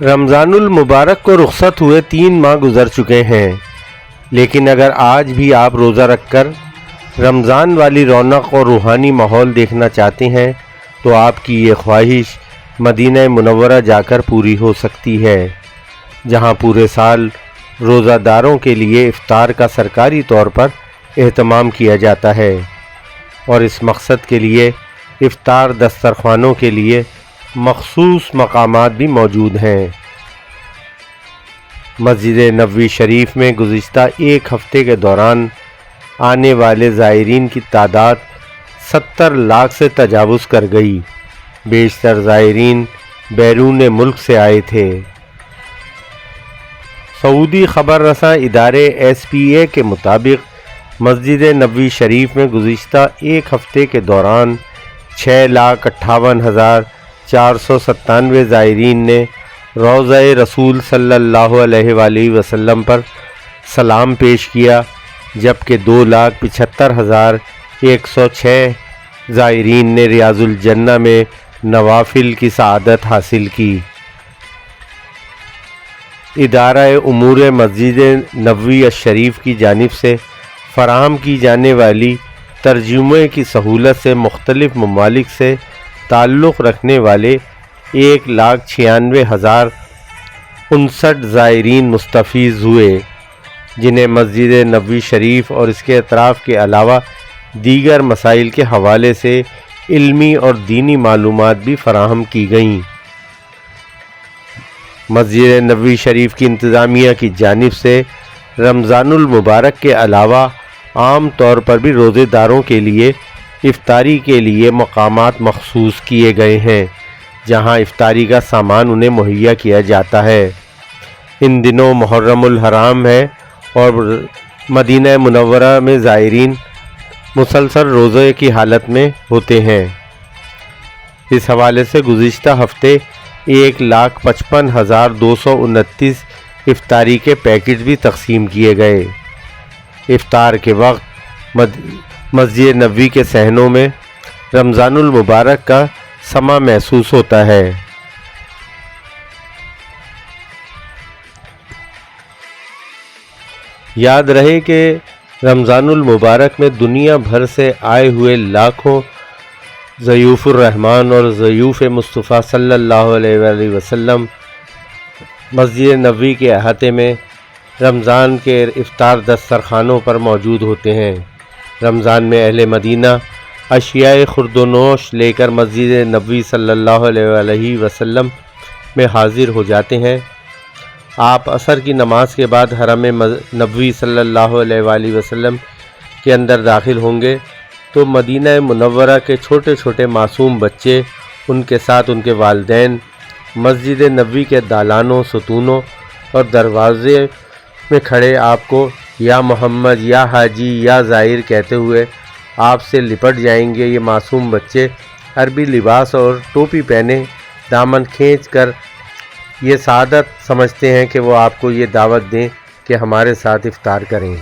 رمضان المبارک کو رخصت ہوئے 3 ماہ گزر چکے ہیں، لیکن اگر آج بھی آپ روزہ رکھ کر رمضان والی رونق اور روحانی ماحول دیکھنا چاہتے ہیں تو آپ کی یہ خواہش مدینہ منورہ جا کر پوری ہو سکتی ہے، جہاں پورے سال روزہ داروں کے لیے افطار کا سرکاری طور پر اہتمام کیا جاتا ہے، اور اس مقصد کے لیے افطار دسترخوانوں کے لیے مخصوص مقامات بھی موجود ہیں۔ مسجد نبوی شریف میں گزشتہ ایک ہفتے کے دوران آنے والے زائرین کی تعداد 70 لاکھ سے تجاوز کر گئی۔ بیشتر زائرین بیرون ملک سے آئے تھے۔ سعودی خبر رساں ادارے SPA کے مطابق مسجد نبوی شریف میں گزشتہ ایک ہفتے کے دوران 6,58,497 زائرین نے روضہ رسول صلی اللہ علیہ وآلہ وسلم پر سلام پیش کیا، جبکہ 2,75,106 زائرین نے ریاض الجنہ میں نوافل کی سعادت حاصل کی۔ ادارہ امور مسجد نبوی الشریف کی جانب سے فراہم کی جانے والی ترجمے کی سہولت سے مختلف ممالک سے تعلق رکھنے والے 1,96,059 زائرین مستفیض ہوئے، جنہیں مسجد نبوی شریف اور اس کے اطراف کے علاوہ دیگر مسائل کے حوالے سے علمی اور دینی معلومات بھی فراہم کی گئیں۔ مسجد نبوی شریف کی انتظامیہ کی جانب سے رمضان المبارک کے علاوہ عام طور پر بھی روزے داروں کے لیے افطاری کے لیے مقامات مخصوص کیے گئے ہیں، جہاں افطاری کا سامان انہیں مہیا کیا جاتا ہے۔ ان دنوں محرم الحرام ہے اور مدینہ منورہ میں زائرین مسلسل روزے کی حالت میں ہوتے ہیں۔ اس حوالے سے گزشتہ ہفتے 1,55,229 افطاری کے پیکٹ بھی تقسیم کیے گئے۔ افطار کے وقت مسجد نبوی کے صحنوں میں رمضان المبارک کا سماں محسوس ہوتا ہے۔ یاد رہے کہ رمضان المبارک میں دنیا بھر سے آئے ہوئے لاکھوں ضیوف الرحمن اور ضیوف مصطفیٰ صلی اللہ علیہ وآلہ وسلم مسجد نبوی کے احاطے میں رمضان کے افطار دسترخوانوں پر موجود ہوتے ہیں۔ رمضان میں اہل مدینہ اشیاء خورد و نوش لے کر مسجد نبوی صلی اللہ علیہ وآلہ وسلم میں حاضر ہو جاتے ہیں۔ آپ عصر کی نماز کے بعد حرم نبوی صلی اللہ علیہ وآلہ وسلم کے اندر داخل ہوں گے تو مدینہ منورہ کے چھوٹے چھوٹے معصوم بچے، ان کے ساتھ ان کے والدین، مسجد نبوی کے دالانوں، ستونوں اور دروازے میں کھڑے آپ کو یا محمد، یا حاجی، یا زائر کہتے ہوئے آپ سے لپٹ جائیں گے۔ یہ معصوم بچے عربی لباس اور ٹوپی پہنے دامن کھینچ کر یہ سعادت سمجھتے ہیں کہ وہ آپ کو یہ دعوت دیں کہ ہمارے ساتھ افطار کریں۔